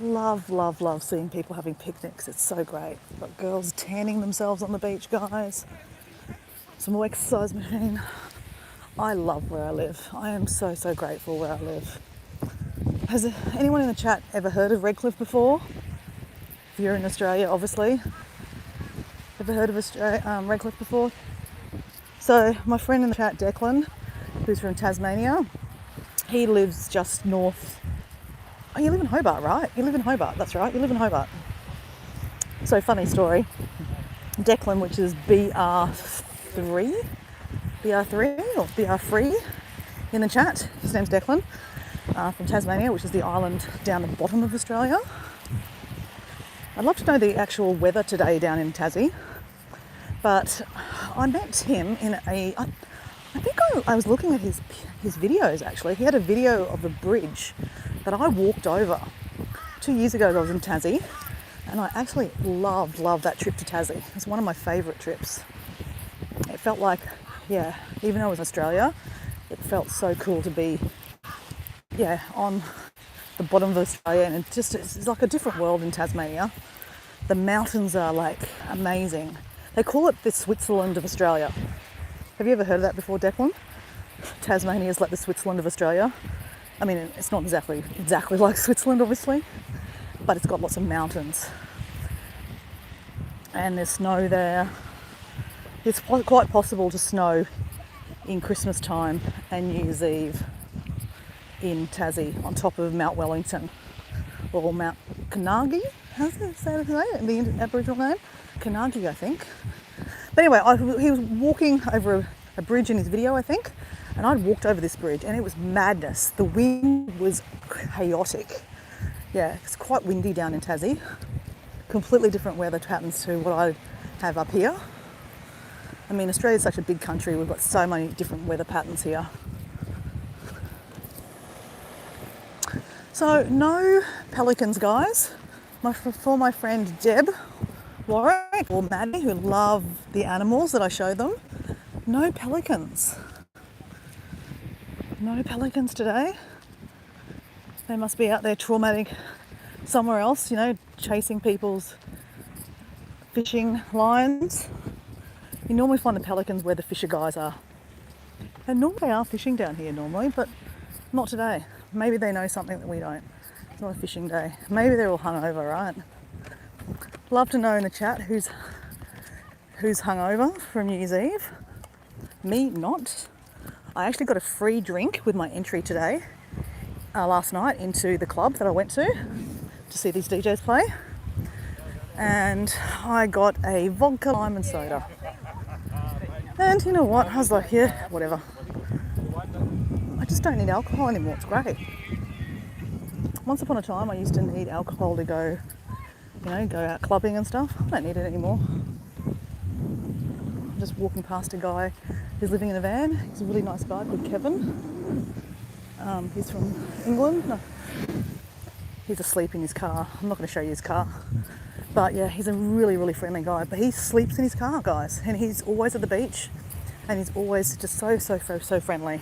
Love, love, love seeing people having picnics. It's so great. Got girls tanning themselves on the beach, guys. Some more exercise machine. I love where I live. I am so, so grateful where I live. Has anyone in the chat ever heard of Redcliffe before? If you're in Australia, obviously. Ever heard of Redcliffe before? So my friend in the chat, Declan, who's from Tasmania, he lives just north. Oh, you live in Hobart, right? You live in Hobart, that's right, you live in Hobart. So funny story. Declan, which is BR3 or BR3 in the chat. His name's Declan, from Tasmania, which is the island down the bottom of Australia. I'd love to know the actual weather today down in Tassie, but I met him in I think I was looking at his videos actually. He had a video of a bridge that I walked over 2 years ago. I was in Tassie, and I actually loved that trip to Tassie. It was one of my favourite trips. It felt like, yeah, even though it was Australia, it felt so cool to be, yeah, on the bottom of Australia, and it's like a different world in Tasmania. The mountains are like amazing. They call it the Switzerland of Australia. Have you ever heard of that before, Declan? Tasmania is like the Switzerland of Australia. I mean, it's not exactly like Switzerland, obviously, but it's got lots of mountains. And there's snow there. It's quite possible to snow in Christmas time and New Year's Eve in Tassie, on top of Mount Wellington, or Mount Carnegie. How does it say the Aboriginal name? Carnegie, I think. But anyway, he was walking over a bridge in his video, I think, and I'd walked over this bridge, and it was madness. The wind was chaotic. Yeah, it's quite windy down in Tassie. Completely different weather patterns to what I have up here. I mean, Australia's such a big country. We've got so many different weather patterns here. So no pelicans, guys. For my friend Deb Warwick or Maddie, who love the animals that I show them, no pelicans. No pelicans today. They must be out there traumatic somewhere else, you know, chasing people's fishing lines. You normally find the pelicans where the fisher guys are. And normally they are fishing down here normally, but not today. Maybe they know something that we don't. It's not a fishing day. Maybe they're all hungover, right? Love to know in the chat who's hungover from New Year's Eve. Me, not. I actually got a free drink with my entry today, last night, into the club that I went to see these DJs play. And I got a vodka lime and soda. And you know what? I was like, yeah, whatever. I just don't need alcohol anymore. It's great. Once upon a time, I used to need alcohol to go out clubbing and stuff. I don't need it anymore. I'm just walking past a guy who's living in a van. He's a really nice guy called Kevin. He's from England. No, he's asleep in his car. I'm not going to show you his car. But yeah, he's a really, really friendly guy. But he sleeps in his car, guys. And he's always at the beach. And he's always just so friendly.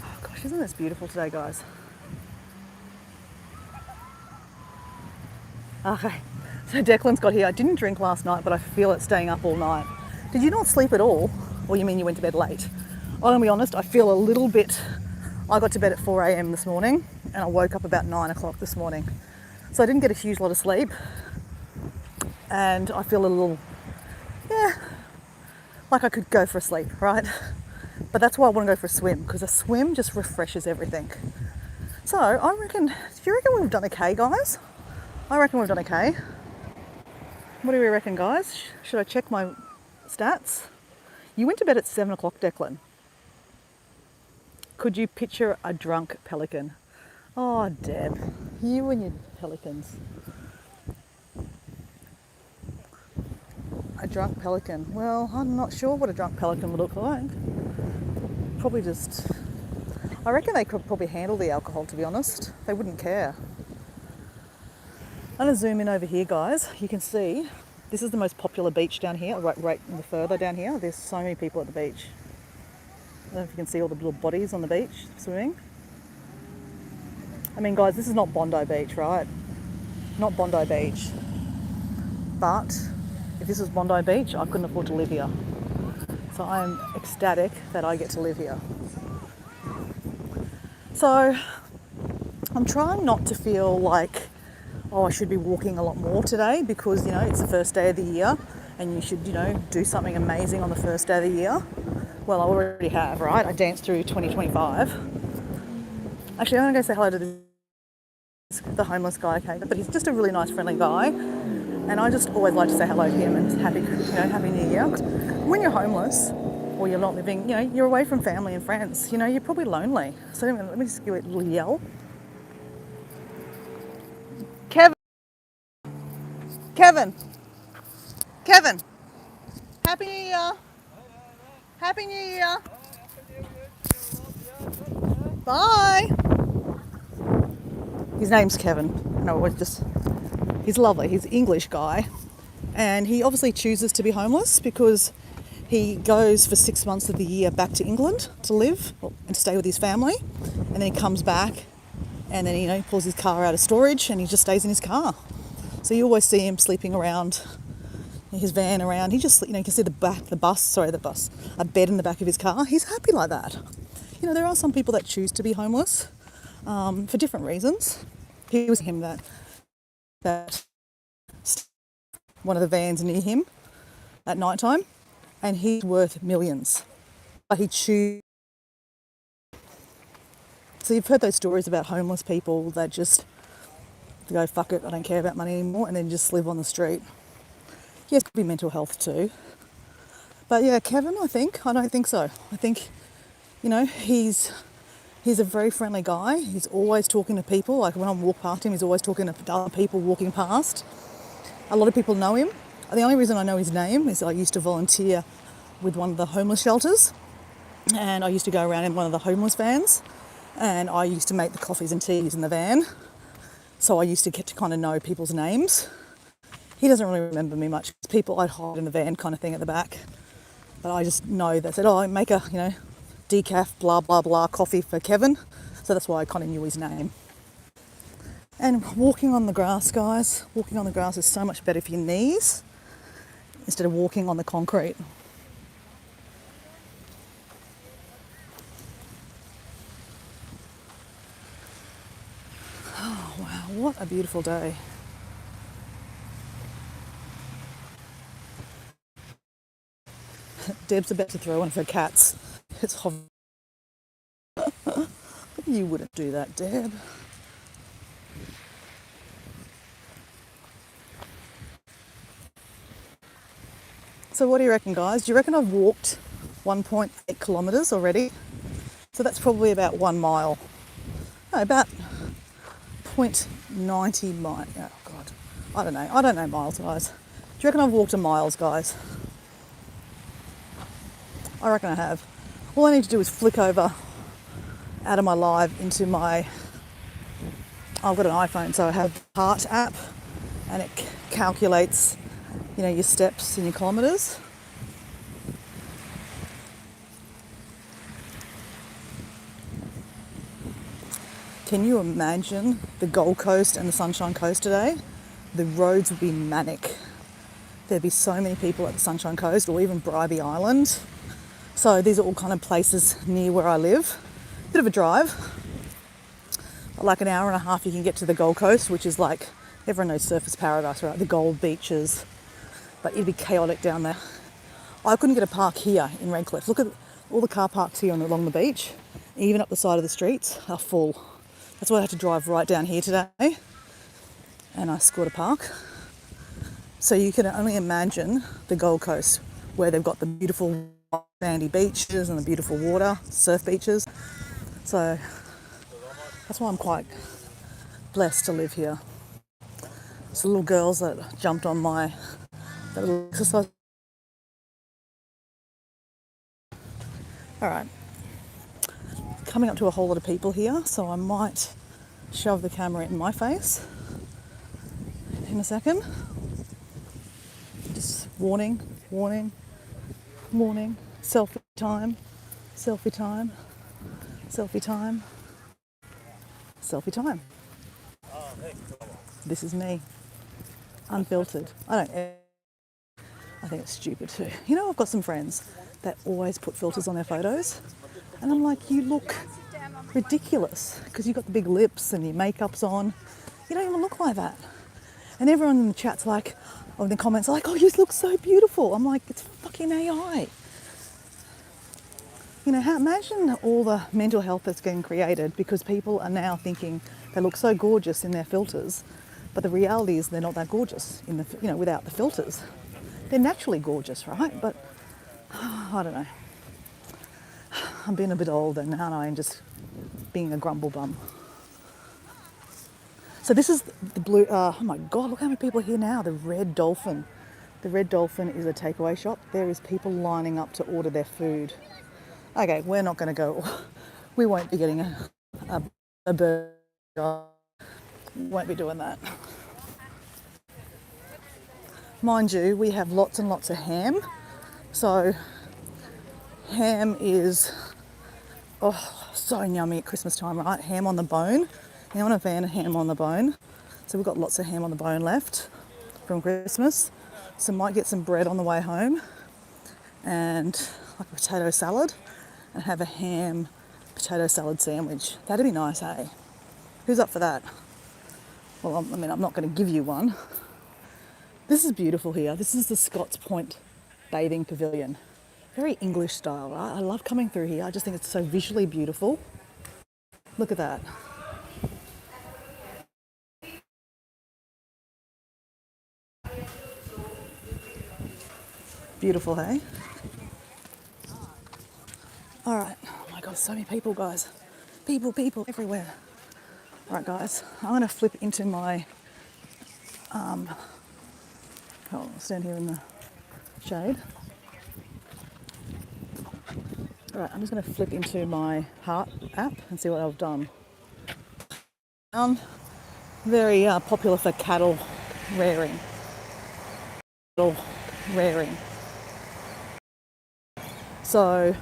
Oh gosh, isn't this beautiful today, guys? Okay, so Declan's got here. I didn't drink last night, but I feel it staying up all night. Did you not sleep at all? Or you mean you went to bed late? I'm gonna be honest, I feel a little bit. I got to bed at 4 a.m. this morning, and I woke up about 9 o'clock this morning. So I didn't get a huge lot of sleep. And I feel a little, like I could go for a sleep, right? But that's why I want to go for a swim, because a swim just refreshes everything. So I reckon, do you reckon we've done okay, guys? I reckon we've done okay. What do we reckon, guys? Should I check my stats? You went to bed at 7 o'clock, Declan. Could you picture a drunk pelican? Oh, Deb, you and your pelicans. A drunk pelican. Well, I'm not sure what a drunk pelican would look like. Probably just... I reckon they could probably handle the alcohol, to be honest. They wouldn't care. I'm going to zoom in over here, guys. You can see this is the most popular beach down here, right further down here. There's so many people at the beach. I don't know if you can see all the little bodies on the beach swimming. I mean, guys, this is not Bondi Beach, right? Not Bondi Beach. But if this was Bondi Beach, I couldn't afford to live here. So I am ecstatic that I get to live here. So I'm trying not to feel like, oh, I should be walking a lot more today because, you know, it's the first day of the year and you should, you know, do something amazing on the first day of the year. Well, I already have, right? I danced through 2025. Actually, I'm going to go say hello to the homeless guy, okay? But he's just a really nice, friendly guy. And I just always like to say hello to him and happy New Year. When you're homeless or you're not living, you know, you're away from family and friends, you know, you're probably lonely. So let me just give it a little yell. Kevin! Kevin! Kevin! Happy New Year! Happy New Year! Bye! His name's Kevin. No, it's just, he's lovely. He's an English guy. And he obviously chooses to be homeless because he goes for 6 months of the year back to England to live and to stay with his family. And then he comes back and then, you know, he pulls his car out of storage and he just stays in his car. So you always see him sleeping around his van around. He just, you know, you can see a bed in the back of his car. He's happy like that. You know, there are some people that choose to be homeless for different reasons. He was him that one of the vans near him at night time, and he's worth millions. But he chooses. So you've heard those stories about homeless people that just go, fuck it, I don't care about money anymore, and then just live on the street. Yes, it could be mental health too. But yeah, Kevin, I don't think so. I think, you know, he's a very friendly guy. He's always talking to people. Like when I walk past him, he's always talking to other people walking past. A lot of people know him. The only reason I know his name is I used to volunteer with one of the homeless shelters, and I used to go around in one of the homeless vans, and I used to make the coffees and teas in the van. So I used to get to kind of know people's names. He doesn't really remember me much. People I'd hide in the van kind of thing at the back. But I just know that said, oh, make a, you know, decaf, blah, blah, blah, coffee for Kevin. So that's why I kind of knew his name. And walking on the grass, guys, walking on the grass is so much better for your knees instead of walking on the concrete. Oh, wow, what a beautiful day. Deb's about to throw one of her cats. It's hovering. You wouldn't do that, Deb. So what do you reckon, guys? Do you reckon I've walked 1.8 kilometres already? So that's probably about 1 mile. No, about 0.90 mile. Oh, God. I don't know miles, guys. Do you reckon I've walked a miles, guys? I reckon I have. All I need to do is flick over out of my live into my... I've got an iPhone, so I have Heart app, and it calculates, you know, your steps and your kilometres. Can you imagine the Gold Coast and the Sunshine Coast today? The roads would be manic. There'd be so many people at the Sunshine Coast or even Bribie Island. So these are all kind of places near where I live. Bit of a drive. Like an hour and a half you can get to the Gold Coast, which is like, everyone knows Surfers Paradise, right? The gold beaches. But it'd be chaotic down there. I couldn't get a park here in Redcliffe. Look at all the car parks here along the beach, even up the side of the streets, are full. That's why I had to drive right down here today. And I scored a park. So you can only imagine the Gold Coast, where they've got the beautiful sandy beaches and the beautiful water, surf beaches. So that's why I'm quite blessed to live here. It's the little girls that jumped on that little exercise. All right. Coming up to a whole lot of people here, so I might shove the camera in my face in a second. Just warning, warning, warning. Selfie time, selfie time, selfie time, selfie time. This is me, unfiltered. I think it's stupid too. You know, I've got some friends that always put filters on their photos, and I'm like, you look ridiculous because you've got the big lips and your makeup's on. You don't even look like that. And everyone in the chat's like, Or in the comments like, oh, you look so beautiful. I'm like, it's fucking AI. You know, imagine all the mental health that's getting created because people are now thinking they look so gorgeous in their filters, but the reality is they're not that gorgeous in the, you know, without the filters. They're naturally gorgeous, right? But I don't know. I'm being a bit older now, and I'm just being a grumble bum. So this is the blue, oh my God, look how many people are here now. The Red Dolphin. The Red Dolphin is a takeaway shop. There is people lining up to order their food. Okay, we're not going to go. We won't be getting a burger. Won't be doing that. Mind you, we have lots and lots of ham. So ham is, oh, so yummy at Christmas time, right? Ham on the bone. Ham on a van and ham on the bone. So we've got lots of ham on the bone left from Christmas. So might get some bread on the way home and like a potato salad and have a ham potato salad sandwich. That'd be nice, hey? Who's up for that? Well, I mean, I'm not going to give you one. This is beautiful here. This is the Scots Point Bathing Pavilion. Very English style, right? I love coming through here. I just think it's so visually beautiful. Look at that. Beautiful, hey? All right. Oh my God, so many people, guys. People everywhere. All right, guys. I'm going to flip into my... I'll stand here in the shade. All right, I'm just going to flip into my Heart app and see what I've done. Very popular for cattle rearing. So,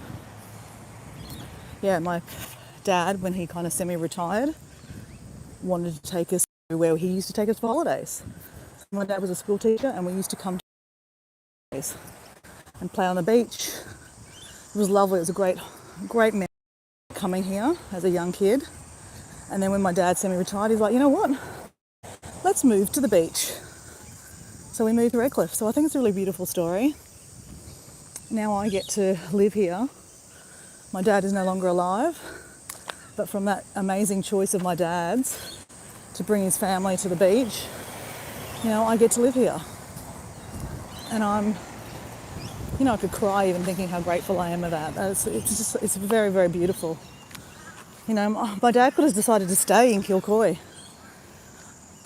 yeah, my dad, when he kind of semi-retired, wanted to take us to where he used to take us for holidays. My dad was a school teacher and we used to come to and play on the beach. It was lovely. It was a great memory coming here as a young kid. And then when my dad semi-retired, he's like, you know what? Let's move to the beach. So we moved to Redcliffe. So I think it's a really beautiful story. Now I get to live here. My dad is no longer alive, but from that amazing choice of my dad's to bring his family to the beach, you know, I get to live here. And I'm, you know, I could cry even thinking how grateful I am of that. It's very, very beautiful. You know, my dad could have decided to stay in Kilcoy.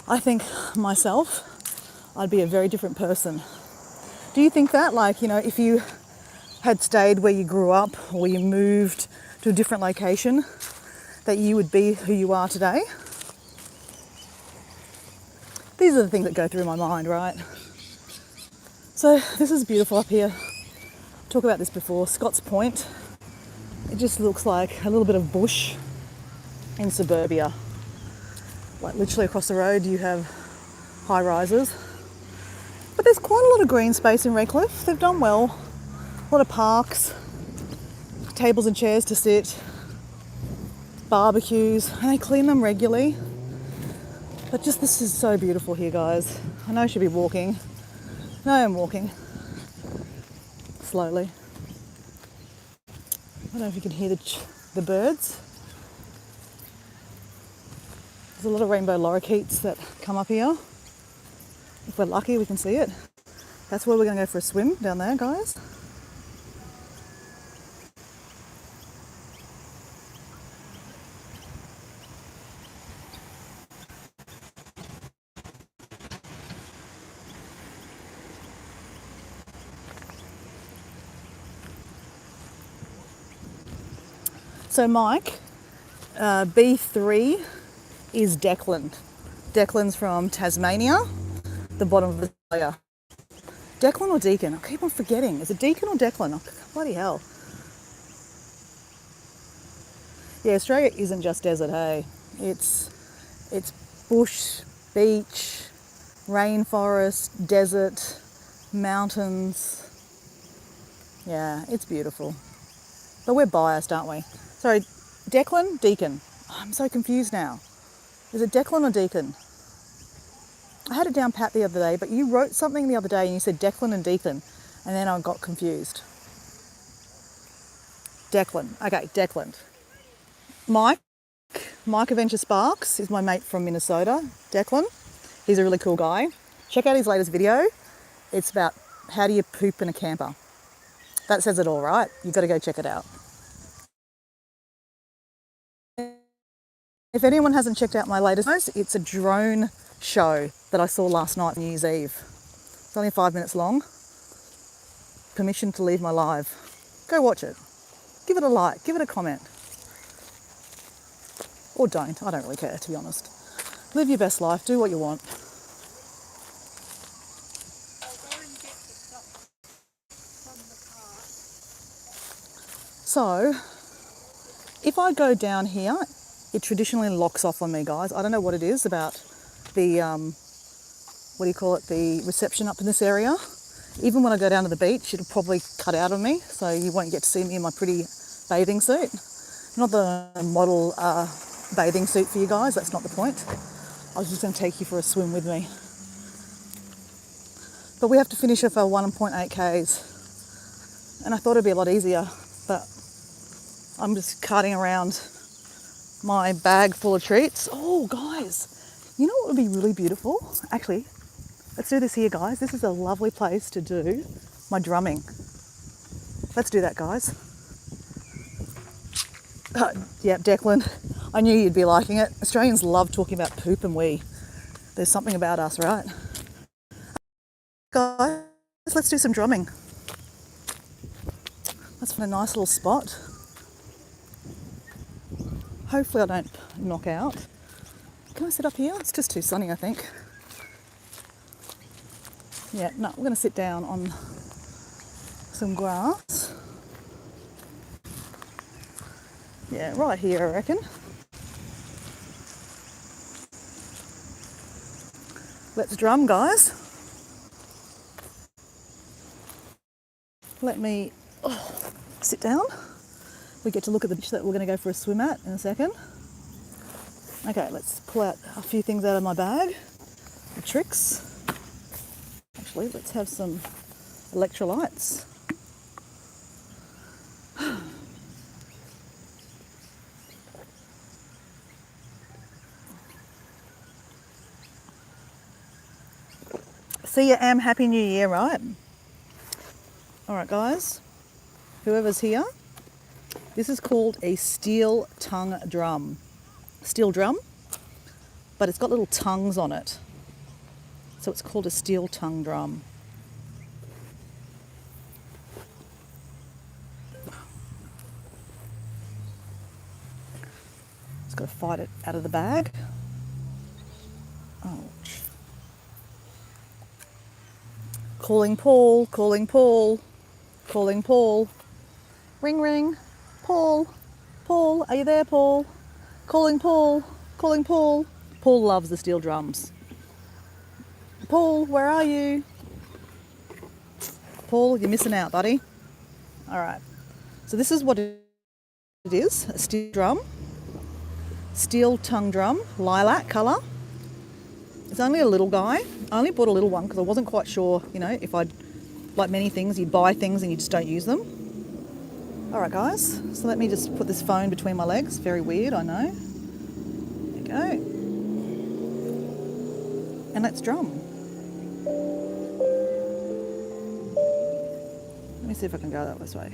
I think myself, I'd be a very different person. Do you think that? Like, you know, if you had stayed where you grew up or you moved to a different location, that you would be who you are today? These are the things that go through my mind, right? So this is beautiful up here. Talk about this before, Scots Point. It just looks like a little bit of bush in suburbia. Like literally across the road you have high rises. But there's quite a lot of green space in Redcliffe. They've done well. A lot of parks, tables and chairs to sit, barbecues, and they clean them regularly. But just this is so beautiful here, guys. I know I should be walking. No, I'm walking. Slowly. I don't know if you can hear the birds. There's a lot of rainbow lorikeets that come up here. If we're lucky, we can see it. That's where we're going to go for a swim down there, guys. So Mike, B3 is Declan. Declan's from Tasmania, the bottom of Australia. Declan or Deacon? I keep on forgetting. Is it Deacon or Declan? Oh, bloody hell. Yeah, Australia isn't just desert, hey. It's bush, beach, rainforest, desert, mountains. Yeah, it's beautiful. But we're biased, aren't we? Sorry, Declan? Deacon. I'm so confused now. Is it Declan or Deacon? I had it down pat the other day, but you wrote something the other day and you said Declan and Deacon, and then I got confused. Declan. Okay, Declan. Mike Adventure Sparks is my mate from Minnesota, Declan. He's a really cool guy. Check out his latest video. It's about how do you poop in a camper. That says it all, right? You've got to go check it out. If anyone hasn't checked out my latest post, it's a drone show that I saw last night on New Year's Eve. It's only 5 minutes long. Permission to leave my live. Go watch it. Give it a like, give it a comment. Or don't, I don't really care, to be honest. Live your best life, do what you want. So, if I go down here, it traditionally locks off on me, guys. I don't know what it is about the, what do you call it, the reception up in this area. Even when I go down to the beach, it'll probably cut out on me, so you won't get to see me in my pretty bathing suit. Not the model bathing suit for you guys, that's not the point. I was just going to take you for a swim with me. But we have to finish off our 1.8 Ks. And I thought it'd be a lot easier, but I'm just carting around my bag full of treats. Oh, guys, you know what would be really beautiful? Actually, let's do this here, guys. This is a lovely place to do my drumming. Let's do that, guys. Yeah, Declan, I knew you'd be liking it. Australians love talking about poop and wee. There's something about us, right? Guys, let's do some drumming. Let's find a nice little spot. Hopefully I don't knock out. Can I sit up here? It's just too sunny, I think. Yeah, no, we're going to sit down on some grass. Yeah, right here, I reckon. Let's drum, guys. Let me sit down. We get to look at the beach that we're going to go for a swim at in a second. Okay, let's pull out a few things out of my bag. The tricks. Actually, let's have some electrolytes. See you, Am. Happy New Year, right? All right, guys. Whoever's here, this is called a steel tongue drum. Steel drum, but it's got little tongues on it. So it's called a steel tongue drum. Just got to fight it out of the bag. Ouch. Calling Paul, calling Paul, calling Paul. Ring, ring. Paul, Paul, are you there, Paul? Calling Paul, calling Paul. Paul loves the steel drums. Paul, where are you? Paul, you're missing out, buddy. All right. So this is what it is, a steel drum. Steel tongue drum, lilac colour. It's only a little guy. I only bought a little one because I wasn't quite sure, you know, if I'd, like many things, you buy things and you just don't use them. All right, guys. So let me just put this phone between my legs. Very weird, I know. There you go. And let's drum. Let me see if I can go that this way.